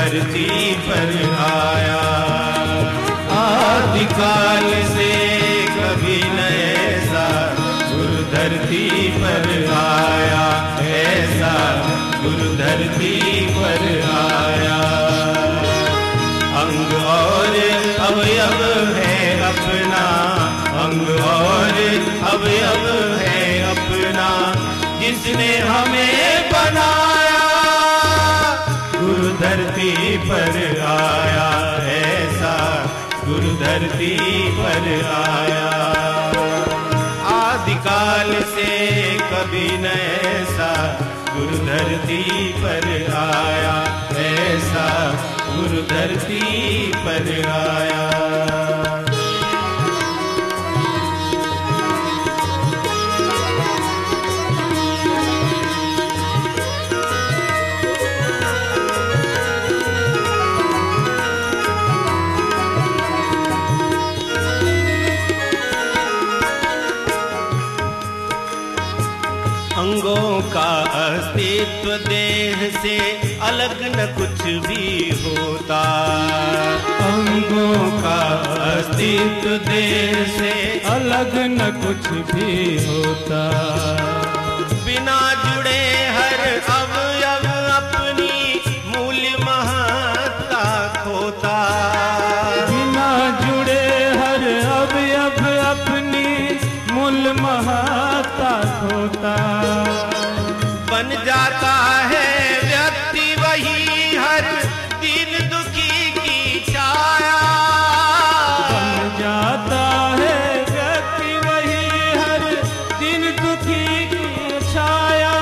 धरती पर आया। आदिकाल से कभी न ऐसा गुरु धरती पर आया, ऐसा गुरु धरती पर आया। अंग और अवयव है अपना, अंग और अवयव है अपना, जिसने हमें बनाया गुरु धरती पर आया, ऐसा गुरु धरती पर आया। आदिकाल से कभी न ऐसा गुरु धरती पर आया, ऐसा गुरु धरती पर आया। अंगों का अस्तित्व देह से अलग न कुछ भी होता, अंगों का अस्तित्व देह से अलग न कुछ भी होता। बिना जुड़े हर अवयव अपनी मूल्य महत्ता खोता, बिना जुड़े हर अवयव अपनी मूल्य महत्ता खोता। बन जाता है व्यक्ति वही हर दिन दुखी की छाया, बन जाता है व्यक्ति वही हर दिन दुखी की छाया।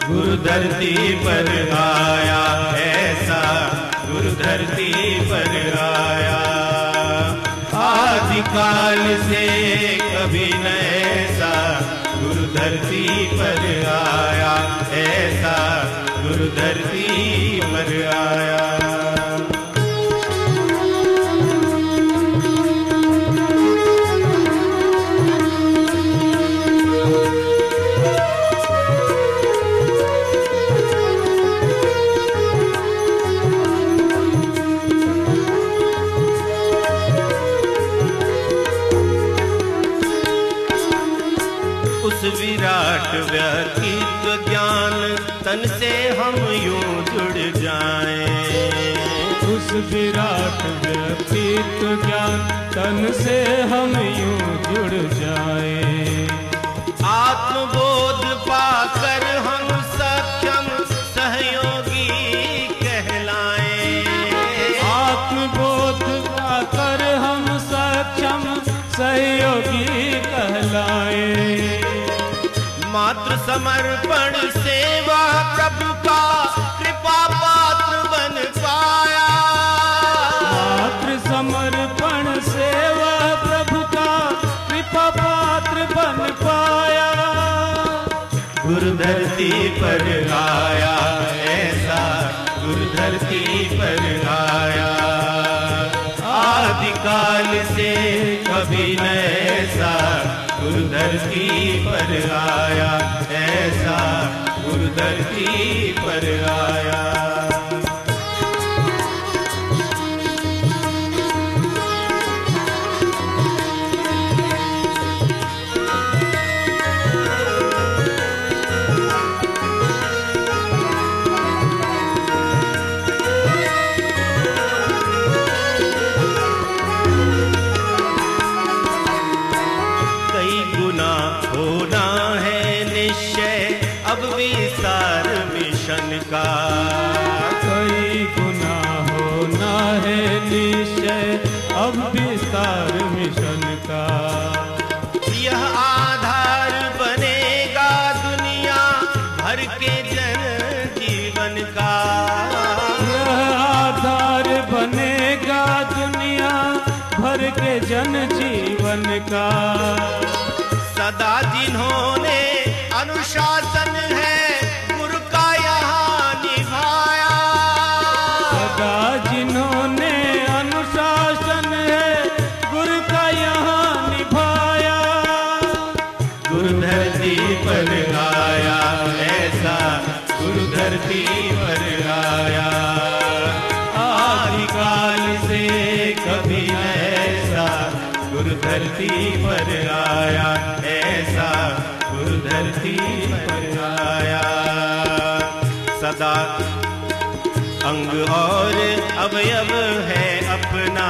गुरु धरती पर आया, ऐसा गुरु धरती पर आया। आदिकाल से कभी न ऐसा गुरु धरती पर आया, ऐसा गुरु धरती पर आया। विराट व्यक्तित्व ज्ञान तन से हम यूं जुड़ जाएं, उस विराट व्यक्तित्व ज्ञान तन से हम यूं जुड़ जाएं। आत्मबोध पाकर हम सक्षम सहयोगी कहलाएं, आत्मबोध पाकर हम सक्षम सहयोगी कहलाएं। मात्र समर्पण सेवा प्रभु का कृपा पात्र बन पाया, मात्र समर्पण सेवा प्रभु का कृपा पात्र बन पाया। गुरु धरती पर आया, ऐसा गुरु धरती पर आया। आदिकाल से कभी न ऐसा गुरु धरती पर आया, ऐसा गुरु धरती पर आया। होना है निश्चय अब विस्तार मिशन का, कई गुना होना है निश्चय अब विस्तार मिशन का। यह आधार बनेगा दुनिया भर के जन जीवन का, यह आधार बनेगा दुनिया भर के जन जीवन का। सदा जिन्होंने अनुशासन है गुरु का यहाँ निभाया, सदा जिन्होंने अनुशासन है गुरु का यहाँ निभाया। गुरु धरती पर आया, ऐसा गुरु धरती पर आया। धरती पर आया, ऐसा गुरु धरती पर आया। सदा अंग और अवयव है अपना,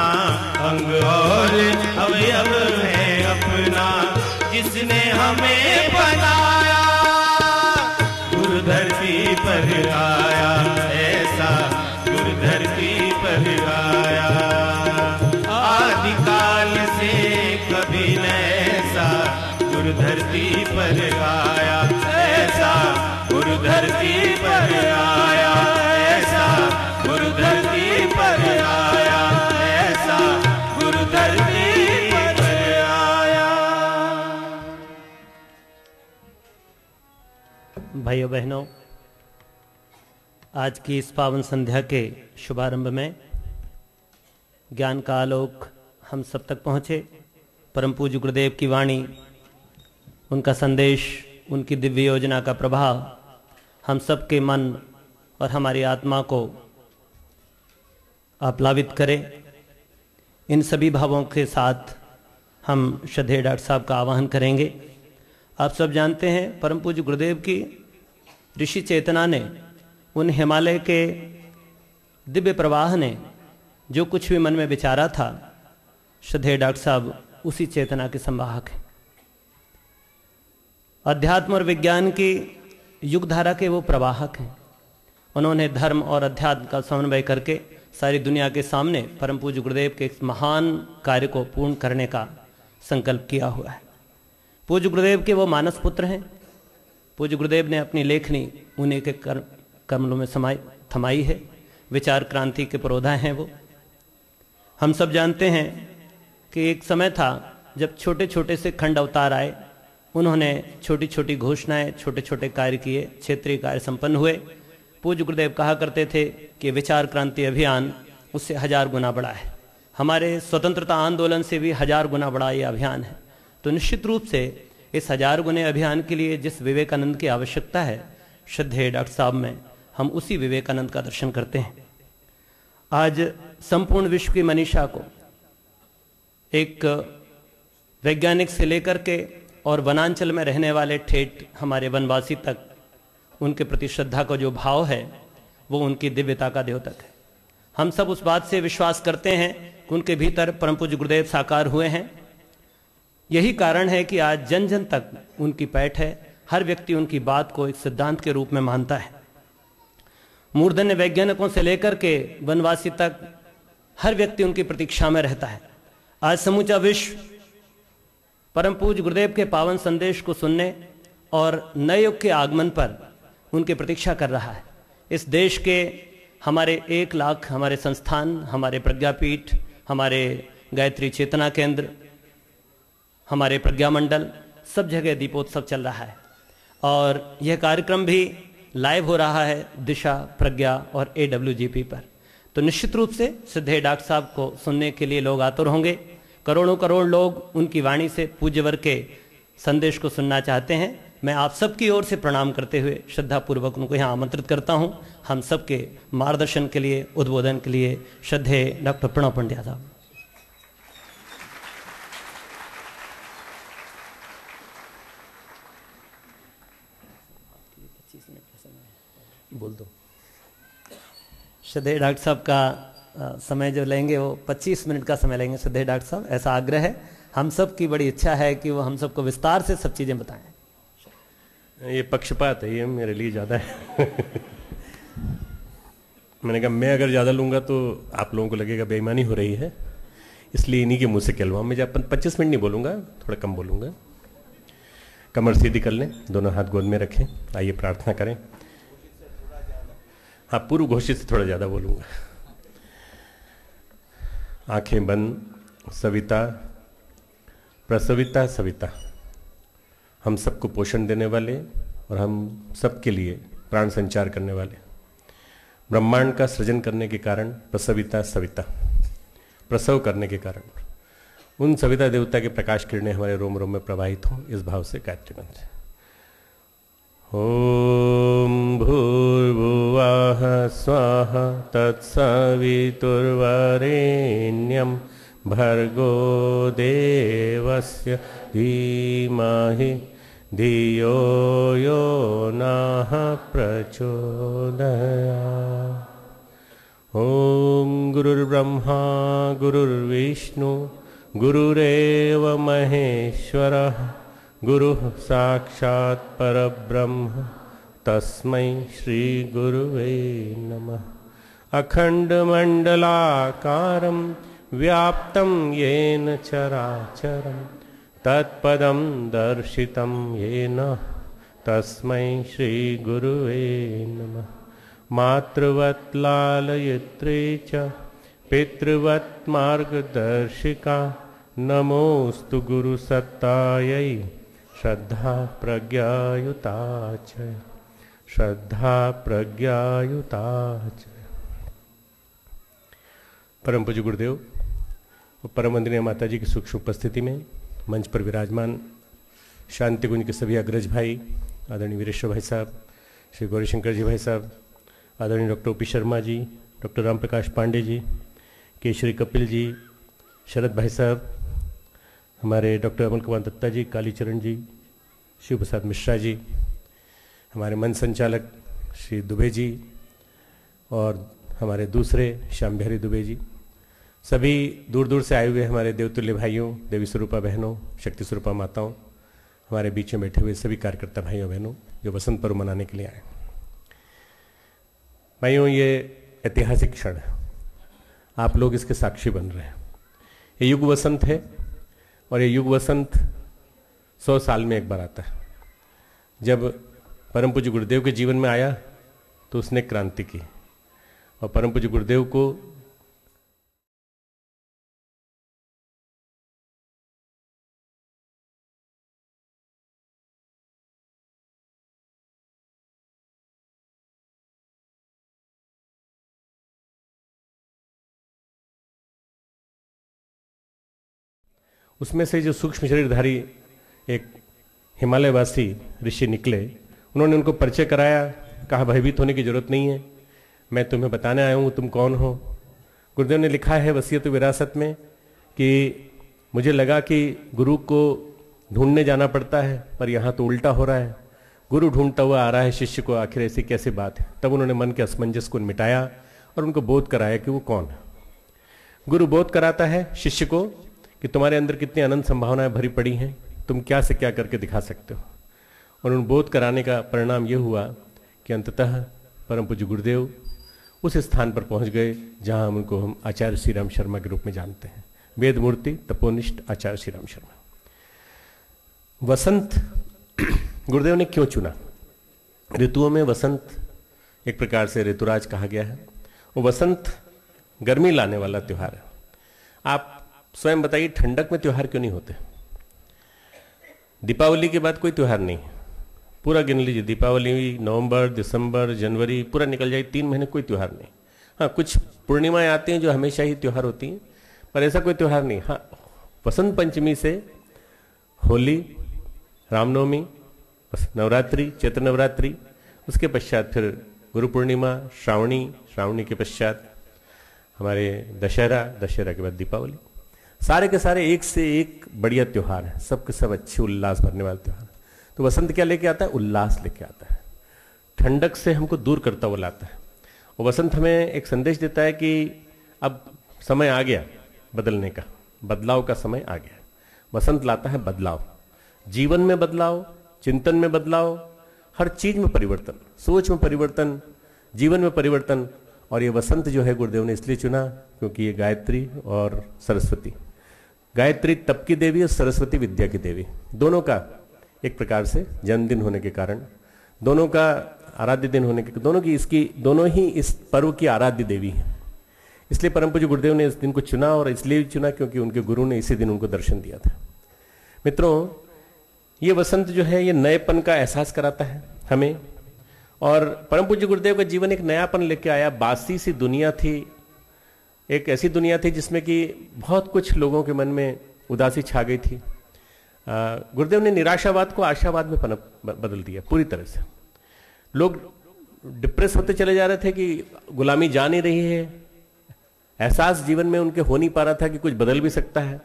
अंग और अवयव है अपना, जिसने हमें बनाया गुरु धरती पर आया, ऐसा गुरु धरती पर आया। आदिकाल से कभी न ऐसा गुरु धरती पर आया, ऐसा गुरु धरती पर आया, ऐसा गुरु धरती पर आया, ऐसा गुरु धरती पर आया। भाइयों बहनों, आज की इस पावन संध्या के शुभारंभ में ज्ञान का आलोक हम सब तक पहुँचे। परम पूज्य गुरुदेव की वाणी, उनका संदेश, उनकी दिव्य योजना का प्रभाव हम सब के मन और हमारी आत्मा को आप्लावित करे। इन सभी भावों के साथ हम श्रद्धेय डॉक्टर साहब का आवाहन करेंगे। आप सब जानते हैं परम पूज्य गुरुदेव की ऋषि चेतना ने, उन हिमालय के दिव्य प्रवाह ने जो कुछ भी मन में विचारा था, श्रद्धेय डॉक्टर साहब उसी चेतना के संवाहक हैं। अध्यात्म और विज्ञान की युगधारा के वो प्रवाहक हैं। उन्होंने धर्म और अध्यात्म का समन्वय करके सारी दुनिया के सामने परम पूज्य गुरुदेव के इस महान कार्य को पूर्ण करने का संकल्प किया हुआ है। पूज्य गुरुदेव के वो मानस पुत्र हैं। पूज्य गुरुदेव ने अपनी लेखनी उन्हीं के कमलों में थमाई है। विचार क्रांति के पुरोधा हैं वो। हम सब जानते हैं कि एक समय था जब छोटे छोटे से खंड अवतार आए, उन्होंने छोटी छोटी घोषणाएं, छोटे छोटे कार्य किए, क्षेत्रीय कार्य संपन्न हुए। पूज्य गुरुदेव कहा करते थे कि विचार क्रांति अभियान उससे 1000 गुना बड़ा है, हमारे स्वतंत्रता आंदोलन से भी 1000 गुना बड़ा ये अभियान है। तो निश्चित रूप से इस 1000 गुने अभियान के लिए जिस विवेकानंद की आवश्यकता है, श्रद्धेय डॉक्टर साहब में हम उसी विवेकानंद का दर्शन करते हैं। आज संपूर्ण विश्व की मनीषा को एक वैज्ञानिक से लेकर के और वनांचल में रहने वाले ठेठ हमारे वनवासी तक, उनके प्रति श्रद्धा का जो भाव है वो उनकी दिव्यता का द्योतक है। हम सब उस बात से विश्वास करते हैं कि उनके भीतर परम पूज्य गुरुदेव साकार हुए हैं। यही कारण है कि आज जन जन तक उनकी पैठ है। हर व्यक्ति उनकी बात को एक सिद्धांत के रूप में मानता है। मूर्धन्य वैज्ञानिकों से लेकर के वनवासी तक हर व्यक्ति उनकी प्रतीक्षा में रहता है। आज समूचा विश्व परम पूज्य गुरुदेव के पावन संदेश को सुनने और नए युग के आगमन पर उनकी प्रतीक्षा कर रहा है। इस देश के हमारे 1 लाख हमारे संस्थान, हमारे प्रज्ञापीठ, हमारे गायत्री चेतना केंद्र, हमारे प्रज्ञा मंडल, सब जगह दीपोत्सव चल रहा है। और यह कार्यक्रम भी लाइव हो रहा है दिशा, प्रज्ञा और AWGP पर। तो निश्चित रूप से श्रद्धेय डॉक्टर साहब को सुनने के लिए लोग आतुर होंगे। करोड़ों करोड़ लोग उनकी वाणी से पूज्यवर के संदेश को सुनना चाहते हैं। मैं आप सबकी ओर से प्रणाम करते हुए श्रद्धापूर्वक उनको यहाँ आमंत्रित करता हूँ। हम सबके मार्गदर्शन के लिए, उद्बोधन के लिए श्रद्धेय डॉक्टर प्रणव पंड्या साहब। बोल दो। श्रद्धेय डॉक्टर साहब का समय जो लेंगे वो 25 मिनट का समय लेंगे। श्रद्धेय डॉक्टर साहब, ऐसा आग्रह है, हम सब की बड़ी इच्छा है कि वो हम सबको विस्तार से सब चीज़ें बताएं। ये पक्षपात है, ये मेरे लिए ज़्यादा है। मैंने कहा मैं अगर ज़्यादा लूँगा तो आप लोगों को लगेगा बेईमानी हो रही है, इसलिए इन्हीं के मुँह से कहलवाऊँ। मैं जब 25 मिनट नहीं बोलूँगा, थोड़ा कम बोलूँगा। कमर सीधी कर लें, दोनों हाथ गोद में रखें, आइए प्रार्थना करें। हाँ, पूर्व घोषित से थोड़ा ज़्यादा बोलूँगा। आंखें बंद। सविता, प्रसविता सविता, हम सबको पोषण देने वाले और हम सबके लिए प्राण संचार करने वाले, ब्रह्मांड का सृजन करने के कारण प्रसविता सविता, प्रसव करने के कारण उन सविता देवता के प्रकाश किरणें हमारे रोम रोम में प्रवाहित हों, इस भाव से गायत्री मंत्र। ओम भूर्भुवः स्वः तत्सवितुर्वरेण्यं भर्गो देवस्य धीमहि धियो यो नः प्रचोदयात्। ओम गुरुर्ब्रह्मा गुरुर्विष्णु गुरुरेव महेश्वरः गुरुः साक्षात् परब्रह्म तस्मै श्री गुरुवे नमः। अखण्डमण्डलाकारं व्याप्तं येन चराचरं तत्पदं दर्शितं येन तस्मै श्री गुरुवे नमः। मातृवत् लालयित्रे च पितृवत् मार्गदर्शिका नमोस्तु गुरुसत्तायै श्रद्धा प्रज्ञायुता च श्रद्धा प्रज्ञायुता च। परम पूज्य गुरुदेव और परम वंदनीय माता जी की सूक्ष्म उपस्थिति में मंच पर विराजमान शांति कुंज के सभी अग्रज भाई, आदरणीय वीरेश्वर भाई साहब, श्री गौरीशंकर जी भाई साहब, आदरणीय doctor OP Sharma ji, doctor Ram Prakash Pandey ji, Keshari Kapil ji, शरद भाई साहब, हमारे डॉक्टर अमल कुमार दत्ता जी, कालीचरण जी, शिव प्रसाद मिश्रा जी, हमारे मन संचालक श्री दुबे जी और हमारे दूसरे श्याम बिहारी दुबे जी, सभी दूर दूर से आए हुए हमारे देवतुल्य भाइयों, देवी स्वरूपा बहनों, शक्ति स्वरूपा माताओं, हमारे बीच में बैठे हुए सभी कार्यकर्ता भाइयों बहनों जो वसंत पर्व मनाने के लिए आए। भाइयों, ये ऐतिहासिक क्षण है, आप लोग इसके साक्षी बन रहे हैं। ये युग वसंत है और ये युग वसंत 100 साल में एक बार आता है। जब परम पूज्य गुरुदेव के जीवन में आया तो उसने क्रांति की और परम पूज्य गुरुदेव को उसमें से जो सूक्ष्म शरीरधारी एक हिमालयवासी ऋषि निकले, उन्होंने उनको परिचय कराया, कहा भयभीत होने की जरूरत नहीं है, मैं तुम्हें बताने आया हूँ तुम कौन हो। गुरुदेव ने लिखा है वसीयत विरासत में कि मुझे लगा कि गुरु को ढूंढने जाना पड़ता है, पर यहाँ तो उल्टा हो रहा है, गुरु ढूंढता हुआ आ रहा है शिष्य को, आखिर ऐसी कैसी बात है। तब उन्होंने मन के असमंजस को मिटाया और उनको बोध कराया कि वो कौन है। गुरु बोध कराता है शिष्य को कि तुम्हारे अंदर कितनी अनंत संभावनाएं भरी पड़ी हैं, तुम क्या से क्या करके दिखा सकते हो। और उन बोध कराने का परिणाम यह हुआ कि अंततः परम पूज्य गुरुदेव उस स्थान पर पहुंच गए जहां हम आचार्य श्री राम शर्मा के रूप में जानते हैं, वेद मूर्ति तपोनिष्ठ आचार्य श्री राम शर्मा। वसंत गुरुदेव ने क्यों चुना? ऋतुओं में वसंत एक प्रकार से ऋतुराज कहा गया है। वो वसंत गर्मी लाने वाला त्योहार है। आप स्वयं बताइए, ठंडक में त्योहार क्यों नहीं होते? दीपावली के बाद कोई त्योहार नहीं, पूरा गिन लीजिए, दीपावली नवंबर, दिसंबर, जनवरी पूरा निकल जाए, 3 महीने कोई त्योहार नहीं। हाँ, कुछ पूर्णिमाएं आती हैं जो हमेशा ही त्योहार होती हैं, पर ऐसा कोई त्योहार नहीं। हाँ, वसंत पंचमी से होली, रामनवमी, नवरात्रि, चैत्र नवरात्रि, उसके पश्चात फिर गुरु पूर्णिमा, श्रावणी के पश्चात हमारे दशहरा के बाद दीपावली, सारे के सारे एक से एक बढ़िया त्योहार है, सबके सब अच्छे उल्लास भरने वाले त्योहार। तो वसंत क्या लेके आता है? उल्लास लेके आता है, ठंडक से हमको दूर करता हुआ लाता है। और वसंत हमें एक संदेश देता है कि अब समय आ गया बदलने का, बदलाव का समय आ गया। वसंत लाता है बदलाव, जीवन में बदलाव, चिंतन में बदलाव, हर चीज में परिवर्तन, सोच में परिवर्तन, जीवन में परिवर्तन। और ये वसंत जो है गुरुदेव ने इसलिए चुना क्योंकि ये गायत्री और सरस्वती, गायत्री तप की देवी और सरस्वती विद्या की देवी, दोनों का एक प्रकार से जन्मदिन होने के कारण, दोनों का आराध्य दिन होने के, दोनों ही इस पर्व की आराध्य देवी है। इसलिए परम पूज्य गुरुदेव ने इस दिन को चुना, और इसलिए चुना क्योंकि उनके गुरु ने इसी दिन उनको दर्शन दिया था। मित्रों, ये वसंत जो है ये नएपन का एहसास कराता है हमें, और परम पूज्य गुरुदेव का जीवन एक नयापन लेके आया। बासी सी दुनिया थी, एक ऐसी दुनिया थी जिसमें कि बहुत कुछ लोगों के मन में उदासी छा गई थी। गुरुदेव ने निराशावाद को आशावाद में बदल दिया पूरी तरह से। लोग डिप्रेस होते चले जा रहे थे कि गुलामी जा नहीं रही है, एहसास जीवन में उनके हो नहीं पा रहा था कि कुछ बदल भी सकता है,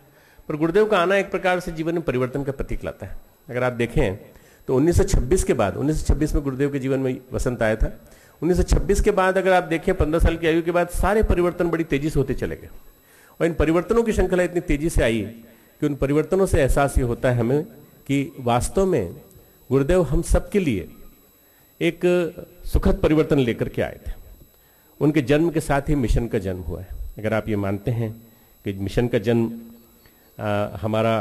पर गुरुदेव का आना एक प्रकार से जीवन में परिवर्तन का प्रतीक लाता है। अगर आप देखें तो 1926 के बाद, 1926 में गुरुदेव के जीवन में वसंत आया था। 1926 के बाद अगर आप देखें 15 साल की आयु के बाद सारे परिवर्तन बड़ी तेजी से होते चले गए, और इन परिवर्तनों की श्रृंखला इतनी तेजी से आई कि उन परिवर्तनों से एहसास ये होता है हमें कि वास्तव में गुरुदेव हम सबके लिए एक सुखद परिवर्तन लेकर के आए थे। उनके जन्म के साथ ही मिशन का जन्म हुआ है। अगर आप ये मानते हैं कि मिशन का जन्म हमारा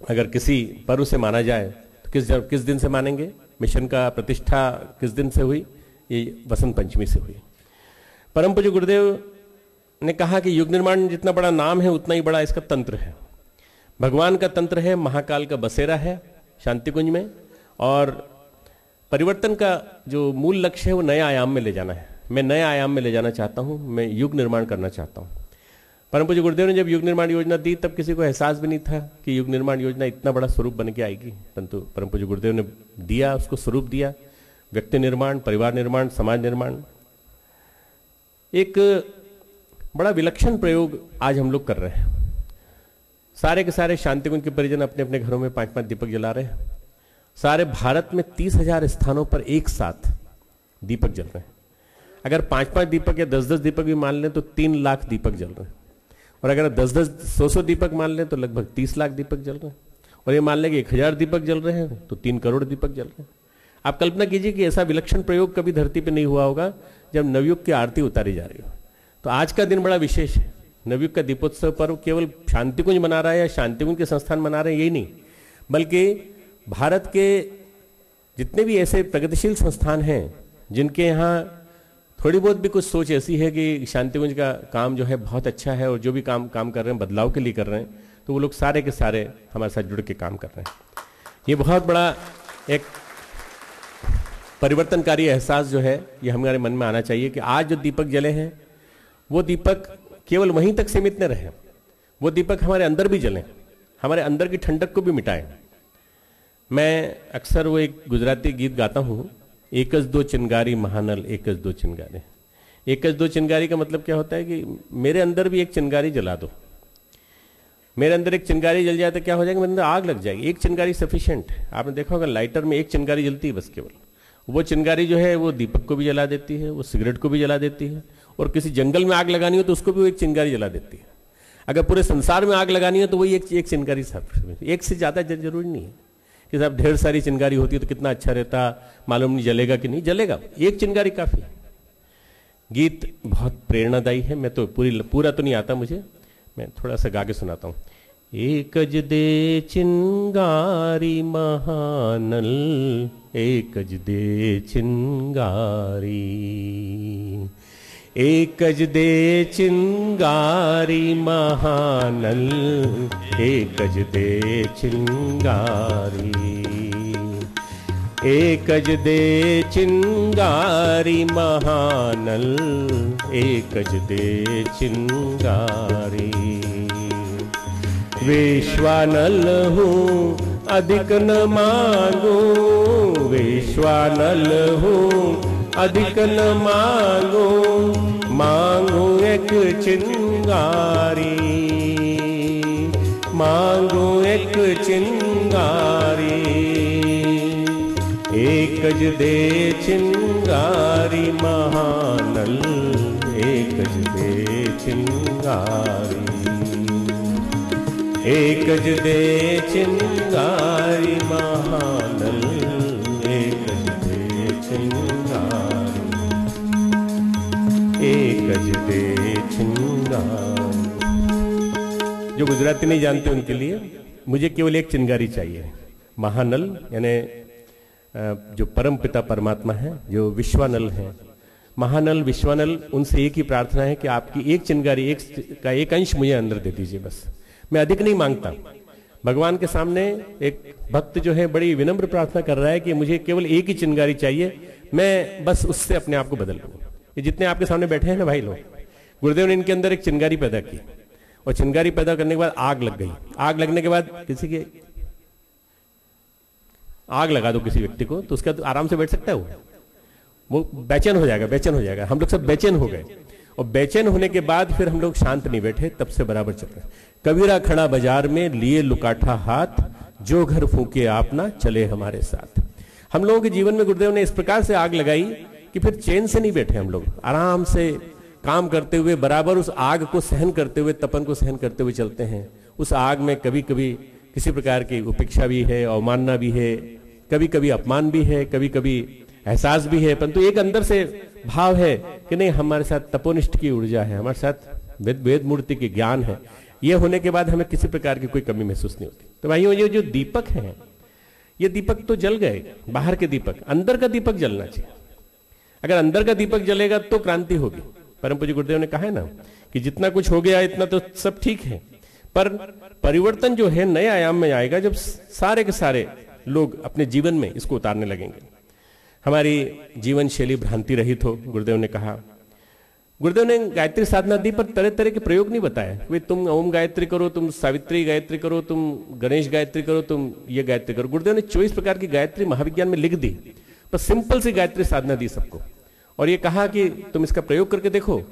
अगर किसी पर्व से माना जाए तो किस दिन से मानेंगे? मिशन का प्रतिष्ठा किस दिन से हुई? ये वसंत पंचमी से हुई। परम पूज्य गुरुदेव ने कहा कि युग निर्माण जितना बड़ा नाम है उतना ही बड़ा इसका तंत्र है। भगवान का तंत्र है, महाकाल का बसेरा है शांति कुंज में, और परिवर्तन का जो मूल लक्ष्य है वो नए आयाम में ले जाना है। मैं नए आयाम में ले जाना चाहता हूं, मैं युग निर्माण करना चाहता हूं। परम पूज्य गुरुदेव ने जब युग निर्माण योजना दी तब किसी को एहसास भी नहीं था कि युग निर्माण योजना इतना बड़ा स्वरूप बन के आएगी, परंतु परम पूज्य गुरुदेव ने दिया, उसको स्वरूप दिया। व्यक्ति निर्माण, परिवार निर्माण, समाज निर्माण, एक बड़ा विलक्षण प्रयोग आज हम लोग कर रहे हैं। सारे के सारे शांति कुंज के परिजन अपने अपने घरों में 5-5 दीपक जला रहे हैं। सारे भारत में 30,000 स्थानों पर एक साथ दीपक जल रहे हैं। अगर 5-5 दीपक या 10-10 दीपक भी मान लें तो 3 लाख दीपक जल रहे हैं, और अगर 10-10, 100-100 दीपक मान लें तो लगभग 30 लाख दीपक जल रहे हैं, और ये मान लें कि 1,000 दीपक जल रहे हैं तो 3 करोड़ दीपक जल रहे हैं। आप कल्पना कीजिए कि ऐसा विलक्षण प्रयोग कभी धरती पर नहीं हुआ होगा जब नवयुग की आरती उतारी जा रही हो। तो आज का दिन बड़ा विशेष है। नवयुग का दीपोत्सव पर्व केवल शांति कुंज मना रहा है या शांति कुंज के संस्थान मना रहे हैं, यही नहीं, बल्कि भारत के जितने भी ऐसे प्रगतिशील संस्थान हैं जिनके यहाँ थोड़ी बहुत भी कुछ सोच ऐसी है कि शांति कुंज का काम जो है बहुत अच्छा है और जो भी काम कर रहे हैं बदलाव के लिए कर रहे हैं, तो वो लोग सारे के सारे हमारे साथ जुड़ के काम कर रहे हैं। ये बहुत बड़ा एक परिवर्तनकारी एहसास जो है ये हमारे मन में आना चाहिए कि आज जो दीपक जले हैं वो दीपक केवल वहीं तक सीमित न रहे, वो दीपक हमारे अंदर भी जलें, हमारे अंदर की ठंडक को भी मिटाएं। मैं अक्सर वो एक गुजराती गीत गाता हूँ, एकज दो चिंगारी महानल एकज दो चिंगारी। एकज दो चिंगारी का मतलब क्या होता है कि मेरे अंदर भी एक चिंगारी जला दो। मेरे अंदर एक चिंगारी जल जाए तो क्या हो जाएगा, मेरे अंदर आग लग जाएगी। एक चिंगारी सफिशिएंट है। आपने देखा होगा लाइटर में एक चिंगारी जलती है बस, केवल वो चिंगारी जो है वो दीपक को भी जला देती है, वो सिगरेट को भी जला देती है, और किसी जंगल में आग लगानी हो तो उसको भी वो एक चिंगारी जला देती है। अगर पूरे संसार में आग लगानी हो तो वही एक चिंगारी साहब, एक से ज्यादा जरूरी नहीं है कि साहब ढेर सारी चिंगारी होती तो कितना अच्छा रहता, मालूम नहीं जलेगा कि नहीं जलेगा, एक चिंगारी काफी है। गीत बहुत प्रेरणादायी है। मैं तो पूरा तो नहीं आता मुझे, मैं थोड़ा सा गा के सुनाता हूँ। एकज दे चिंगारी महानल एकज दे चिंगारी, एकज दे चिंगारी महानल एकज दे चिंगारी, एकज दे चिंगारी महानल एकज दे चिंगारी। विश्वानल हूँ अधिक न मांगू, विश्वानल हूँ अधिक न मांगू, मांगू एक चिंगारी, मांगू एक चिंगारी। एकज दे चिंगारी महानल एकज दे चिंगारी, एकज दे चिंगारी महानल एकज दे चिंगारी, एकज दे चिंगारी। जो गुजराती नहीं जानते उनके लिए मुझे केवल एक चिंगारी चाहिए। महानल यानी जो परम पिता परमात्मा है, जो विश्वानल है, महानल विश्वानल, उनसे एक ही प्रार्थना है कि आपकी एक चिंगारी, एक अंश मुझे अंदर दे दीजिए बस। मैं अधिक नहीं मांगता। भगवान के सामने एक भक्त जो है बड़ी विनम्र प्रार्थना कर रहा है कि मुझे केवल एक ही चिंगारी चाहिए, मैं बस उससे अपने आप को बदल लूँ। ये जितने आपके सामने बैठे हैं ना भाई लोग, गुरुदेव ने इनके अंदर एक चिंगारी पैदा की, और चिंगारी पैदा करने के बाद आग लग गई। आग लगने के बाद किसी के आग लगा दो किसी व्यक्ति को तो उसका तो आराम से बैठ सकता है, वो बेचैन हो जाएगा, बेचैन हो जाएगा। हम लोग सब बेचैन हो गए, और बेचैन होने के बाद फिर हम लोग शांत नहीं बैठे, तब से बराबर चल रहे। कबीरा खड़ा बाजार में लिए लुकाठा हाथ, जो घर फूके आप ना चले हमारे साथ। हम लोगों के जीवन में गुरुदेव ने इस प्रकार से आग लगाई कि फिर चैन से नहीं बैठे हम लोग, आराम से काम करते हुए बराबर उस आग को सहन करते हुए, तपन को सहन करते हुए चलते हैं। उस आग में कभी कभी किसी प्रकार की उपेक्षा भी है, अवमानना भी है, कभी कभी अपमान भी है, कभी कभी एहसास भी है, परंतु एक अंदर से भाव है कि नहीं, हमारे साथ तपोनिष्ठ की ऊर्जा है, हमारे साथ वेद मूर्ति की ज्ञान है। यह होने के बाद हमें किसी प्रकार की कोई कमी महसूस नहीं होती। तो भाइयों, ये जो दीपक है, ये दीपक तो जल गए, बाहर के दीपक, अंदर का दीपक जलना चाहिए। अगर अंदर का दीपक जलेगा तो क्रांति होगी। परम पूज्य गुरुदेव ने कहा है ना कि जितना कुछ हो गया इतना तो सब ठीक है, पर परिवर्तन जो है नए आयाम में आएगा जब सारे के सारे लोग अपने जीवन में इसको उतारने लगेंगे। हमारी जीवन शैली भ्रांति रहित हो, गुरुदेव ने कहा। गुरुदेव ने गायत्री साधना दी, पर तरह तरह के प्रयोग नहीं बताए। वे तुम ओम गायत्री करो, तुम सावित्री गायत्री करो, तुम गणेश गायत्री करो, तुम ये गायत्री करो। गुरुदेव ने 24 प्रकार की गायत्री महाविज्ञान में लिख दी, पर सिंपल सी गायत्री साधना दी सबको, और ये कहा कि तुम इसका प्रयोग करके देखो।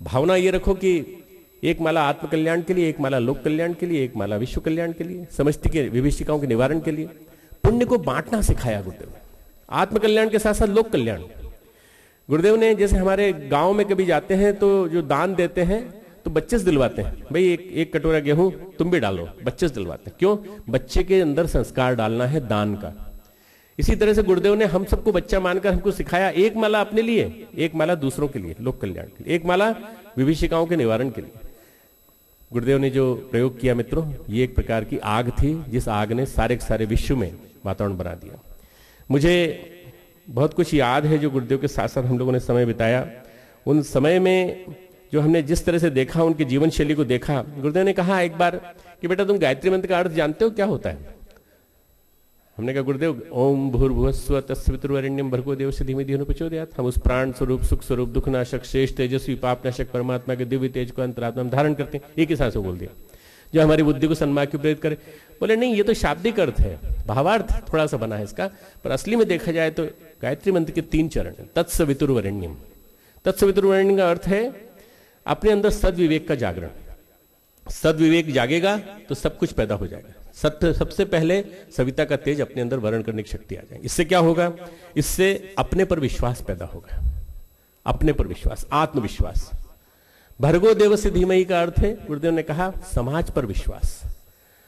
भावना ये रखो कि एक माला आत्म कल्याण के लिए, एक माला लोक कल्याण के लिए, एक माला विश्व कल्याण के लिए, समष्टि के विभीषिकाओं के निवारण के लिए। पुण्य को बांटना सिखाया गुरुदेव ने, आत्म कल्याण के साथ साथ लोक कल्याण। गुरुदेव ने जैसे हमारे गांव में कभी जाते हैं तो जो दान देते हैं तो बच्चे से दिलवाते हैं, भाई एक कटोरा गेहूं तुम भी डालो, बच्चे से दिलवाते हैं। क्यों? बच्चे के अंदर संस्कार डालना है दान का। इसी तरह से गुरुदेव ने हम सबको बच्चा मानकर हमको सिखाया, एक माला अपने लिए, एक माला दूसरों के लिए, लोक कल्याण के लिए, एक माला विभीषिकाओं के निवारण के लिए। गुरुदेव ने जो प्रयोग किया मित्रों, ये एक प्रकार की आग थी, जिस आग ने सारे के सारे विश्व में वातावरण बना दिया। मुझे बहुत कुछ याद है जो गुरुदेव के साथ साथ हम लोगों ने समय बिताया। उन समय में जो हमने जिस तरह से देखा, उनकी जीवन शैली को देखा। गुरुदेव ने कहा एक बार कि बेटा तुम गायत्री मंत्र का अर्थ जानते हो, क्या होता है? हमने कहा गुरुदेव, ओम भूर्भुवस्सुवः तत्सवितुर्वरेण्यं भर्गो देवस्य धीमहि धियो न प्रचोदयात्। हम उस प्राण स्वरूप, सुख स्वरूप, दुखनाशक, श्रेष्ठ, तेजस्वी, पापनाशक परमात्मा के दिव्य तेज को अंतरात्मा में धारण करते हैं। एक ही सांस में बोल दिया, जो हमारी बुद्धि को सन्मार्ग की प्रेरित करे। बोले नहीं, ये तो शाब्दिक अर्थ है, भावार्थ थोड़ा सा बना है इसका, पर असली में देखा जाए तो गायत्री मंत्र के 3 चरण हैं। तत्सवितुर्वरेण्यम, तत्सवितुर्वरेण्यम का अर्थ है अपने अंदर सद्विवेक का जागरण। सद्विवेक जागेगा तो सब कुछ पैदा हो जाएगा। सबसे पहले सविता का तेज अपने अंदर वर्ण करने की शक्ति आ जाएगी। इससे क्या होगा? इससे अपने पर विश्वास पैदा होगा, अपने पर विश्वास, आत्मविश्वास। भर्गो देवस्य धीमहि का अर्थ है, गुरुदेव ने कहा, समाज पर विश्वास।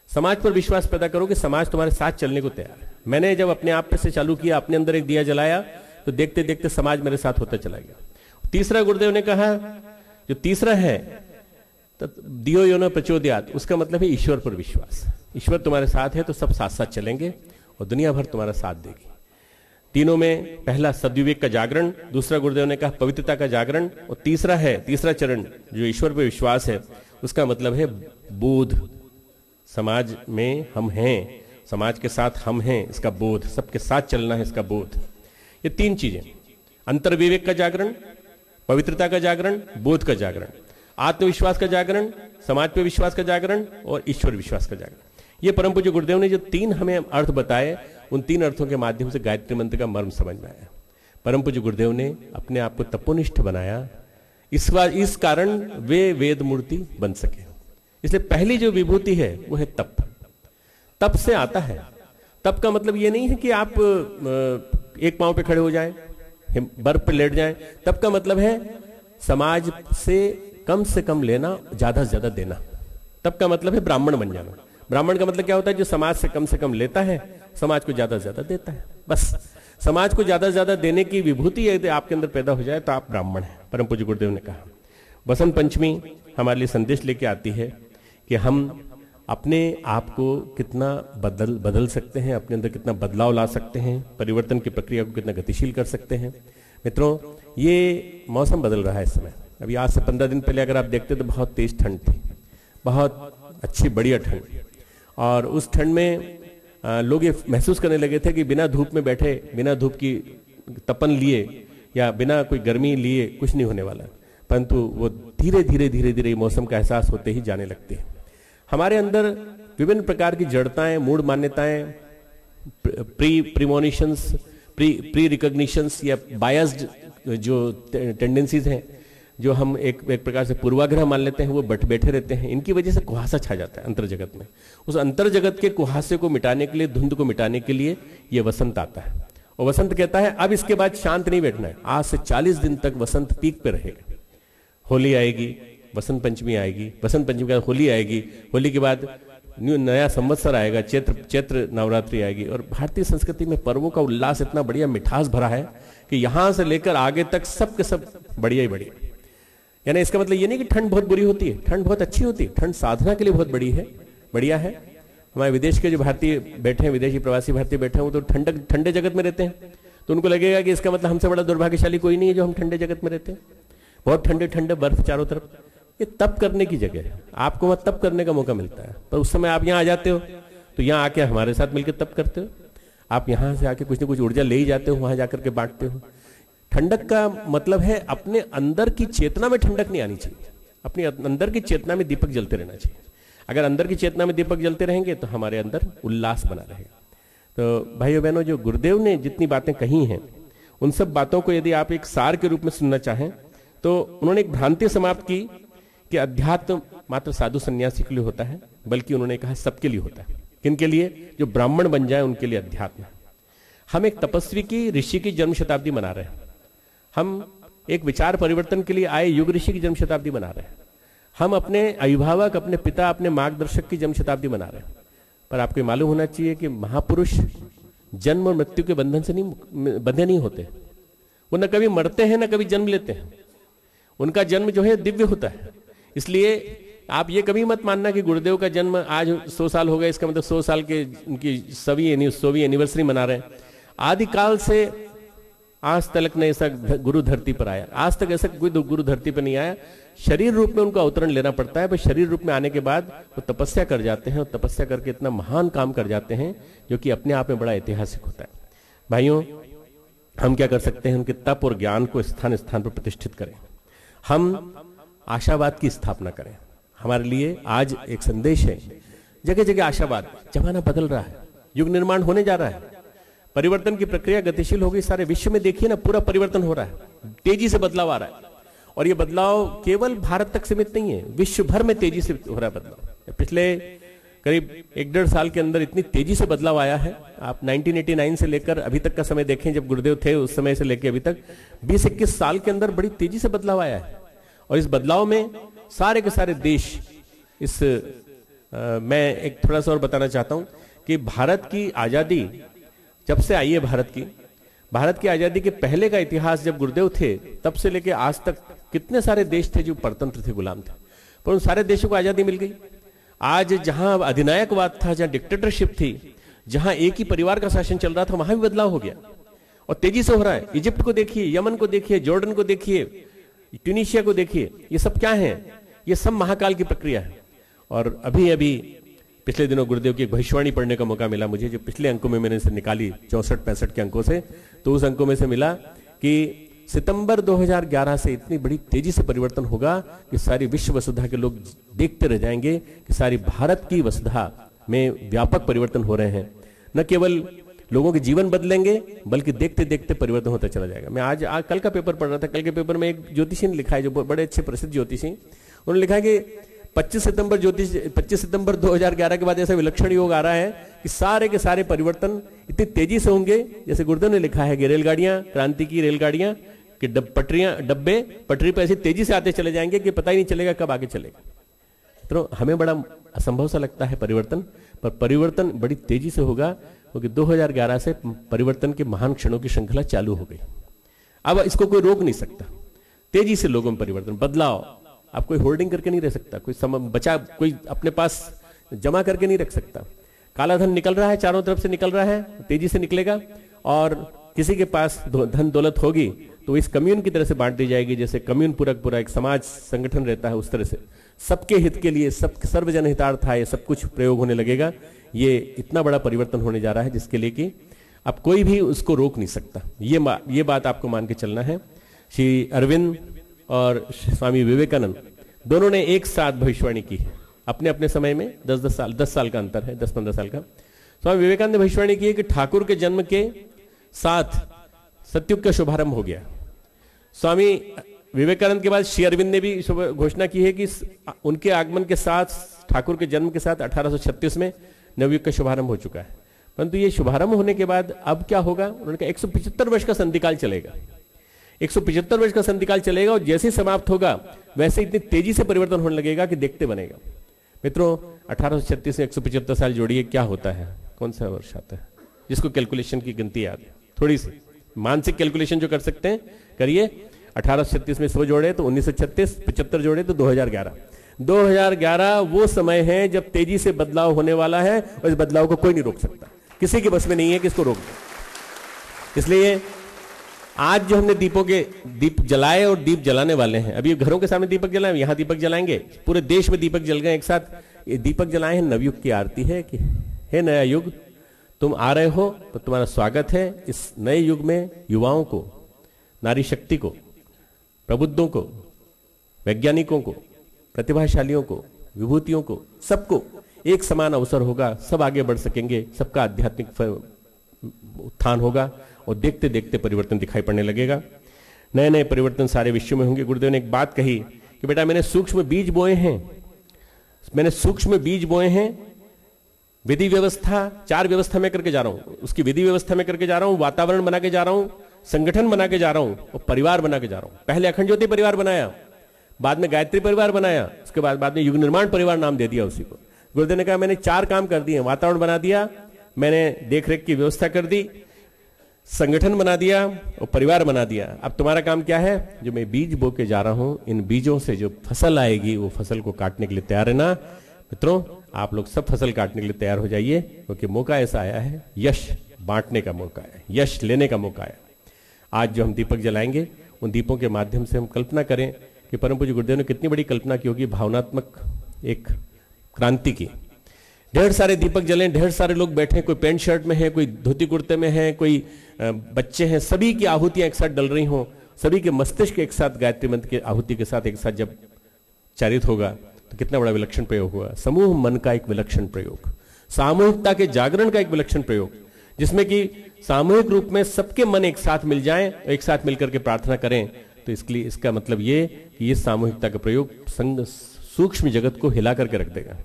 समाज पर विश्वास पैदा करो कि समाज तुम्हारे साथ चलने को तैयार है। मैंने जब अपने आप से चालू किया, अपने अंदर एक दिया जलाया, तो देखते देखते समाज मेरे साथ होता चला गया। तीसरा गुरुदेव ने कहा, जो तीसरा है दियो यो न प्रचोदयात्, उसका मतलब है ईश्वर पर विश्वास। ईश्वर तुम्हारे साथ है तो सब साथ साथ चलेंगे और दुनिया भर तुम्हारा साथ देगी। तीनों में पहला सद्विवेक का जागरण, दूसरा गुरुदेव ने कहा पवित्रता का जागरण, और तीसरा चरण जो ईश्वर पर विश्वास है, उसका मतलब है बोध। समाज में हम हैं, समाज के साथ हम हैं, इसका बोध, सबके साथ चलना है, इसका बोध। ये 3 चीजें, अंतर्विवेक का जागरण, पवित्रता का जागरण, बोध का जागरण, आत्मविश्वास का जागरण, समाज पे विश्वास का जागरण और ईश्वर विश्वास का जागरण। ये परम पूज्य गुरुदेव ने जो 3 हमें अर्थ बताए, उन 3 अर्थों के माध्यम से गायत्री मंत्र का मर्म समझ में आया। परम पूज्य गुरुदेव ने अपने आप को तपोनिष्ठ बनाया, इस कारण वे वेद मूर्ति बन सके। इसलिए पहली जो विभूति है वो है तप। तप से आता है। तप का मतलब ये नहीं है कि आप एक पांव पे खड़े हो जाएं, बर्फ पे लेट जाएं। तप का मतलब है समाज से कम लेना, ज्यादा से ज्यादा देना। तप का मतलब है ब्राह्मण बन जाना। ब्राह्मण का मतलब क्या होता है? जो समाज से कम लेता है, समाज को ज्यादा से ज्यादा देता है। बस समाज को ज्यादा से ज्यादा देने की विभूति यदि आपके अंदर पैदा हो जाए तो आप ब्राह्मण हैं। परम पूज्य गुरुदेव ने कहा। बसंत पंचमी हमारे लिए संदेश लेके आती है कि हम अपने आप को कितना बदल सकते हैं, अपने अंदर कितना बदलाव ला सकते हैं, परिवर्तन की प्रक्रिया को कितना गतिशील कर सकते हैं। मित्रों, ये मौसम बदल रहा है इस समय। अभी आज से 15 दिन पहले अगर आप देखते तो बहुत तेज ठंड थी, बहुत अच्छी बढ़िया ठंड, और उस ठंड में लोग ये महसूस करने लगे थे कि बिना धूप में बैठे, बिना धूप की तपन लिए या बिना कोई गर्मी लिए कुछ नहीं होने वाला। परंतु वो धीरे धीरे मौसम का एहसास होते ही जाने लगते हैं। हमारे अंदर विभिन्न प्रकार की जड़ताएं, मूड मान्यताएं, प्री रिकॉग्निशंस या बायस्ड जो टेंडेंसीज हैं, जो हम एक प्रकार से पूर्वाग्रह मान लेते हैं वो बैठे रहते हैं, इनकी वजह से कुहासा छा जाता है अंतर जगत में। उस अंतर जगत के कुहासे को मिटाने के लिए, धुंध को मिटाने के लिए ये वसंत आता है। और वसंत कहता है अब इसके बाद शांत नहीं बैठना है, आज से 40 दिन तक वसंत पीक पे रहेगा। होली आएगी, वसंत पंचमी आएगी, वसंत पंचमी के बाद होली आएगी, होली के बाद नया संवत्सर आएगा, चैत्र नवरात्रि आएगी। और भारतीय संस्कृति में पर्वों का उल्लास इतना बढ़िया मिठास भरा है कि यहां से लेकर आगे तक सब के सब बढ़िया ही बढ़िया। यानी इसका मतलब ये नहीं कि ठंड बहुत बुरी होती है, ठंड बहुत अच्छी होती है, ठंड साधना के लिए बहुत बढ़िया है। हमारे विदेश के जो भारतीय बैठे हैं, विदेशी प्रवासी भारतीय बैठे हैं, वो तो ठंडे जगत में रहते हैं, तो उनको लगेगा कि इसका मतलब हमसे बड़ा दुर्भाग्यशाली कोई नहीं है जो हम ठंडे जगत में रहते हैं। बहुत ठंडे बर्फ चारों तरफ, ये तप करने की जगह है, आपको वहां तप करने का मौका मिलता है। पर उस समय आप यहाँ आ जाते हो तो यहाँ आके हमारे साथ मिलकर तप करते हो, आप यहाँ से आके कुछ न कुछ ऊर्जा ले ही जाते हो, वहां जाकर के बांटते हो। ठंडक का मतलब है अपने अंदर की चेतना में ठंडक नहीं आनी चाहिए, अपने अंदर की चेतना में दीपक जलते रहना चाहिए। अगर अंदर की चेतना में दीपक जलते रहेंगे तो हमारे अंदर उल्लास बना रहेगा। तो भाइयों बहनों, जो गुरुदेव ने जितनी बातें कही हैं उन सब बातों को यदि आप एक सार के रूप में सुनना चाहें तो उन्होंने एक भ्रांति समाप्त की कि अध्यात्म मात्र साधु सन्यासी के लिए होता है, बल्कि उन्होंने कहा सबके लिए होता है। किनके लिए? जो ब्राह्मण बन जाए उनके लिए अध्यात्म। हम एक तपस्वी की, ऋषि की जन्म शताब्दी मना रहे हैं, हम एक विचार परिवर्तन के लिए आए युग ऋषि की जन्म शताब्दी मना रहे हैं, हम अपने अभिभावक, अपने पिता, अपने मार्गदर्शक की जन्म शताब्दी मना रहे हैं। पर आपको मालूम होना चाहिए कि महापुरुष जन्म और मृत्यु के बंधन से बंधे नहीं होते। वो न कभी मरते हैं न कभी जन्म लेते हैं, उनका जन्म जो है दिव्य होता है। इसलिए आप ये कभी मत मानना कि गुरुदेव का जन्म आज 100 साल हो गए, इसका मतलब 100 साल के उनकी 100वीं एनिवर्सरी मना रहे हैं। आदिकाल से आज तक ने ऐसा गुरु धरती पर आया, आज तक ऐसा कोई गुरु धरती पर नहीं आया। शरीर रूप में उनका अवतरण लेना पड़ता है, पर शरीर रूप में आने के बाद वो तपस्या कर जाते हैं और तपस्या करके इतना महान काम कर जाते हैं जो कि अपने आप में बड़ा ऐतिहासिक होता है। भाइयों, हम क्या कर सकते हैं? उनके तप और ज्ञान को स्थान स्थान पर प्रतिष्ठित करें, हम आशावाद की स्थापना करें। हमारे लिए आज एक संदेश है, जगह जगह आशावाद। जमाना बदल रहा है, युग निर्माण होने जा रहा है, परिवर्तन की प्रक्रिया गतिशील हो गई। सारे विश्व में देखिए ना, पूरा परिवर्तन हो रहा है, तेजी से बदलाव आ रहा है। और ये बदलाव केवल भारत तक सीमित नहीं है, विश्व भर में तेजी से हो रहा है बदलाव। पिछले करीब 1-1.5 साल के अंदर इतनी तेजी से बदलाव आया है। आप 1989 से लेकर अभी तक का समय देखें, जब गुरुदेव थे उस समय से लेकर अभी तक 20-21 साल के अंदर बड़ी तेजी से बदलाव आया है। और इस बदलाव में सारे के सारे देश मैं एक थोड़ा सा और बताना चाहता हूं कि भारत की आजादी जब से आई है, भारत की आजादी के पहले का इतिहास जब गुरुदेव थे तब से लेकर आज तक कितने सारे देश थे जो परतंत्र थे, गुलाम थे, पर उन सारे देशों को आजादी मिल गई। आज जहां अधिनायकवाद था, जहां डिक्टेटरशिप थी, जहां एक ही परिवार का शासन चल रहा था, वहां भी बदलाव हो गया और तेजी से हो रहा है। इजिप्ट को देखिए, यमन को देखिए, जॉर्डन को देखिए, ट्यूनीशिया को देखिए, ये सब क्या है? ये सब महाकाल की प्रक्रिया है। और अभी पिछले दिनों गुरुदेव की एक भविष्यवाणी पढ़ने का मौका मिला मुझे, जो पिछले अंकों में मैंने इसे निकाली 64-65 के अंकों से, तो उस अंकों में से मिला कि सितंबर 2011 से इतनी बड़ी तेजी से परिवर्तन होगा कि सारी विश्व वसुधा के लोग देखते रह जाएंगे कि सारी भारत की वसुधा में व्यापक परिवर्तन हो रहे हैं। न केवल लोगों के जीवन बदलेंगे बल्कि देखते देखते परिवर्तन होता चला जाएगा। मैं आज कल का पेपर पढ़ रहा था, कल के पेपर में एक ज्योतिषी ने लिखा है, जो बड़े अच्छे प्रसिद्ध ज्योतिषी, उन्होंने लिखा है कि 25 सितंबर 2011 के बाद ऐसा विलक्षण योग आ रहा है कि सारे के सारे परिवर्तन इतनी तेजी से होंगे, जैसे गुरुदेव ने लिखा है कि रेलगाड़ियां, क्रांति की रेलगाड़ियां कि डब्बे पटरी पर ऐसी तेजी से आते चले जाएंगे कि पता ही नहीं चलेगा कब आगे चलेगा। तो हमें बड़ा असंभव सा लगता है परिवर्तन, पर परिवर्तन बड़ी तेजी से होगा, क्योंकि 2011 से परिवर्तन के महान क्षणों की श्रृंखला चालू हो गई। अब इसको कोई रोक नहीं सकता। तेजी से लोगों में परिवर्तन, बदलाव। आप कोई होल्डिंग करके नहीं रह सकता, कोई अपने पास जमा करके नहीं रख सकता। काला धन निकल रहा है, चारों तरफ से निकल रहा है, तेजी से निकलेगा, और किसी के पास धन दौलत होगी तो इस कम्यून की तरह से बांट दी जाएगी, जैसे कम्यून पूरा एक समाज संगठन रहता है, उस तरह से सबके हित के लिए, सब सर्वजन हितार्थाय सब कुछ प्रयोग होने लगेगा। ये इतना बड़ा परिवर्तन होने जा रहा है जिसके लिए कि अब कोई भी उसको रोक नहीं सकता। ये बात आपको मान के चलना है। श्री अरविंद और स्वामी विवेकानंद दोनों ने एक साथ भविष्यवाणी की है, अपने अपने समय में 10 साल का अंतर है, 10-15 साल का। स्वामी विवेकानंद ने भविष्यवाणी की है कि ठाकुर के जन्म के साथ सतयुग का शुभारंभ हो गया। स्वामी विवेकानंद के बाद श्री अरविंद ने भी घोषणा की है कि उनके आगमन के साथ, ठाकुर के जन्म के साथ 1836 में नवयुग का शुभारंभ हो चुका है। परंतु ये शुभारंभ होने के बाद अब क्या होगा, उन्होंने कहा 175 वर्ष का संधिकाल चलेगा। 175 वर्ष का संधिकाल चलेगा और जैसे ही समाप्त होगा वैसे इतनी तेजी से परिवर्तन होने लगेगा कि देखते बनेगा। मित्रों 1836 से 175 साल जोड़िए, क्या होता है, कौन सा वर्ष आता है? जिसको कैलकुलेशन की गिनती याद है, थोड़ी सी मानसिक कैलकुलेशन जो कर सकते हैं करिए। 1836 में 100 जोड़े तो 1936, 75 जोड़े तो 2011। 2011 वो समय है जब तेजी से बदलाव होने वाला है और इस बदलाव को कोई नहीं रोक सकता, किसी के बस में नहीं है कि इसको रोक दे। इसलिए आज जो हमने दीप जलाए और दीप जलाने वाले हैं, अभी घरों के सामने दीपक जलाए, यहां दीपक जलाएंगे, पूरे देश में दीपक जल गए एक साथ। ये दीपक जलाए हैं, नवयुग की आरती है कि हे नया युग, तुम आ रहे हो तो तुम्हारा स्वागत है। इस नए युग में युवाओं को, नारी शक्ति को, प्रबुद्धों को, वैज्ञानिकों को, प्रतिभाशालियों को, विभूतियों को, सबको एक समान अवसर होगा, सब आगे बढ़ सकेंगे, सबका आध्यात्मिक उत्थान होगा और देखते देखते परिवर्तन दिखाई पड़ने लगेगा। नए नए परिवर्तन सारे विश्व में होंगे। गुरुदेव ने एक बात कही कि बेटा मैंने सूक्ष्म बीज बोए हैं, मैंने सूक्ष्म बीज बोए हैं। विधि व्यवस्था 4 व्यवस्था में करके जा रहा हूं, उसकी विधि व्यवस्था में करके जा रहा हूं, वातावरण बना के जा रहा हूं, संगठन बना के जा रहा हूं और परिवार बना के जा रहा हूं। पहले अखंड ज्योति परिवार बनाया, बाद में गायत्री परिवार बनाया, उसके बाद में युग निर्माण परिवार नाम दे दिया उसी को। गुरुदेव ने कहा मैंने 4 काम कर दिए, वातावरण बना दिया, मैंने देखरेख की व्यवस्था कर दी, संगठन बना दिया और परिवार बना दिया। अब तुम्हारा काम क्या है? जो मैं बीज बो के जा रहा हूं, इन बीजों से जो फसल आएगी वो फसल को काटने के लिए तैयार रहना। मित्रों आप लोग सब फसल काटने के लिए तैयार हो जाइए, क्योंकि मौका ऐसा आया है, यश बांटने का मौका है, यश लेने का मौका है। आज जो हम दीपक जलाएंगे उन दीपों के माध्यम से हम कल्पना करें कि परम पूज्य गुरुदेव ने कितनी बड़ी कल्पना की होगी, भावनात्मक एक क्रांति की। ढेर सारे दीपक जलें, ढेर सारे लोग बैठे, कोई पैंट शर्ट में है, कोई धोती कुर्ते में है, कोई बच्चे हैं, सभी की आहुतियां एक साथ डल रही हों, सभी के मस्तिष्क एक साथ गायत्री मंत्र की आहुति के साथ एक साथ जब चारित होगा तो कितना बड़ा विलक्षण प्रयोग होगा। समूह मन का एक विलक्षण प्रयोग, सामूहिकता के जागरण का एक विलक्षण प्रयोग, जिसमें कि सामूहिक रूप में सबके मन एक साथ मिल जाएं, एक साथ मिलकर के प्रार्थना करें। तो इसके लिए इसका मतलब ये कि ये सामूहिकता का प्रयोग सूक्ष्म जगत को हिला करके रख देगा।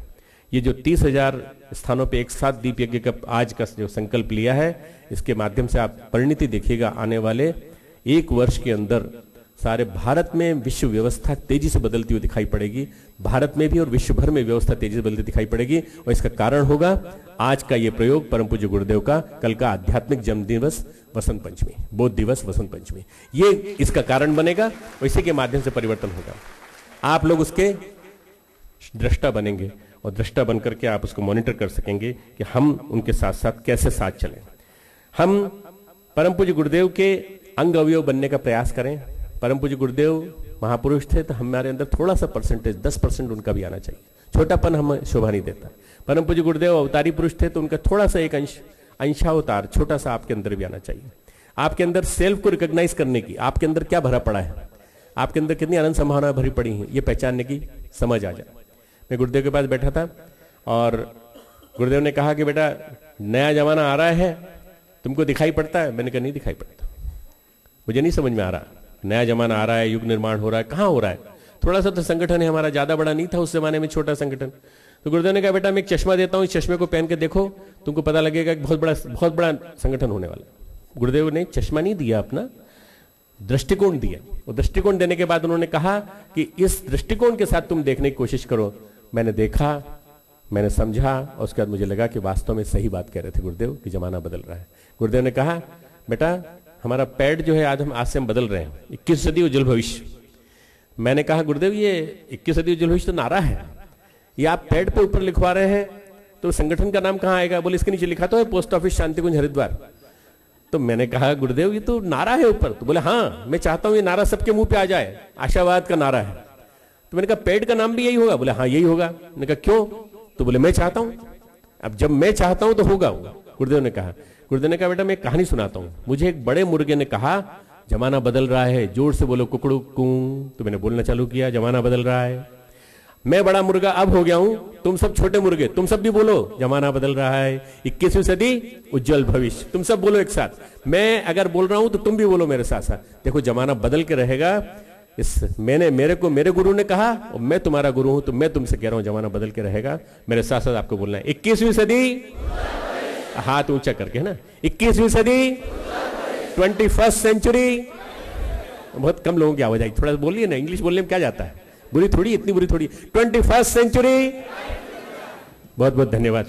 ये जो 30,000 स्थानों पे एक साथ दीप यज्ञ का आज का जो संकल्प लिया है, इसके माध्यम से आप परिणति देखिएगा। आने वाले 1 वर्ष के अंदर सारे भारत में विश्व व्यवस्था तेजी से बदलती हुई दिखाई पड़ेगी, भारत में भी और विश्व भर में व्यवस्था तेजी से बदलती दिखाई पड़ेगी। और इसका कारण होगा आज का ये प्रयोग परम पूज्य गुरुदेव का, कल का आध्यात्मिक जन्म दिवस वसंत पंचमी, बोध दिवस वसंत पंचमी, ये इसका कारण बनेगा और इसी के माध्यम से परिवर्तन होगा। आप लोग उसके दृष्टा बनेंगे और दृष्टा बनकर के आप उसको मॉनिटर कर सकेंगे कि हम उनके साथ साथ कैसे साथ चलें। हम परम पूज्य गुरुदेव के अंग अवयव बनने का प्रयास करें। परम पूज्य गुरुदेव महापुरुष थे तो हमारे अंदर थोड़ा सा परसेंटेज 10% उनका भी आना चाहिए। छोटापन हमें शोभा नहीं देता। परम पूज्य गुरुदेव अवतारी पुरुष थे तो उनका थोड़ा सा एक अंशावतार छोटा सा आपके अंदर भी आना चाहिए। आपके अंदर सेल्फ को रिकॉग्नाइज करने की, आपके अंदर क्या भरा पड़ा है, आपके अंदर कितनी अनंत संभावना भरी पड़ी है, ये पहचानने की समझ आ जाए। मैं गुरुदेव के पास बैठा था और गुरुदेव ने कहा कि बेटा नया जमाना आ रहा है, तुमको दिखाई पड़ता है? मैंने कहा नहीं दिखाई पड़ता, मुझे नहीं समझ में आ रहा। नया जमाना आ रहा है, युग निर्माण हो रहा है, कहाँ हो रहा है? थोड़ा सा तो संगठन है हमारा, ज्यादा बड़ा नहीं था उस जमाने में, छोटा संगठन। तो गुरुदेव ने कहा बेटा मैं एक चश्मा देता हूँ, इस चश्मे को पहन के देखो, तुमको पता लगेगा कि बहुत बड़ा संगठन होने वाला है। गुरुदेव ने चश्मा नहीं दिया, अपना दृष्टिकोण दिया। और दृष्टिकोण देने के बाद उन्होंने कहा कि इस दृष्टिकोण के साथ तुम देखने की कोशिश करो। मैंने देखा, मैंने समझा और उसके बाद मुझे लगा कि वास्तव में सही बात कह रहे थे गुरुदेव कि जमाना बदल रहा है। गुरुदेव ने कहा बेटा हमारा पैड जो है आज से हम बदल रहे हैं, 21 सदी उज्जवल भविष्य। मैंने कहा गुरुदेव ये 21 सदी उज्जवल भविष्य तो नारा है, ये आप पैड पे ऊपर लिखवा रहे हैं तो संगठन का नाम कहाँ आएगा? बोले इसके नीचे लिखा तो है पोस्ट ऑफिस शांति कुंज हरिद्वार। तो मैंने कहा गुरुदेव ये तो नारा है ऊपर। तो बोले हाँ मैं चाहता हूं ये नारा सबके मुंह पे आ जाए, आशावाद का नारा है। तो मैंने कहा पैड का नाम भी यही होगा? बोले हाँ यही होगा। मैंने कहा क्यों? तो बोले मैं चाहता हूं, अब जब मैं चाहता हूं तो होगा। गुरुदेव ने कहा बेटा मैं एक कहानी सुनाता हूं। मुझे एक बड़े मुर्गे ने कहा जमाना बदल रहा है, जोर से बोलो कुकड़ू कू। तो मैंने बोलना चालू किया जमाना बदल रहा है। मैं बड़ा मुर्गा अब हो गया हूं, तुम सब छोटे मुर्गे, तुम सब भी बोलो जमाना बदल रहा है, 21वीं सदी उज्जवल भविष्य। तुम सब बोलो एक साथ। मैं अगर बोल रहा हूं तो तुम भी बोलो मेरे साथ साथ। देखो जमाना बदल के रहेगा, मेरे गुरु ने कहा और मैं तुम्हारा गुरु हूं, तो मैं तुमसे कह रहा हूं जमाना बदल के रहेगा। मेरे साथ साथ आपको बोलना है 21वीं सदी, हाथ ऊंचा करके, है ना, 21वीं सदी, 21st सेंचुरी। बहुत कम लोगों की आवाज आई, थोड़ा बोलिए ना, इंग्लिश बोलने में क्या जाता है, बुरी थोड़ी, इतनी बुरी थोड़ी। 21st century. बहुत बहुत धन्यवाद।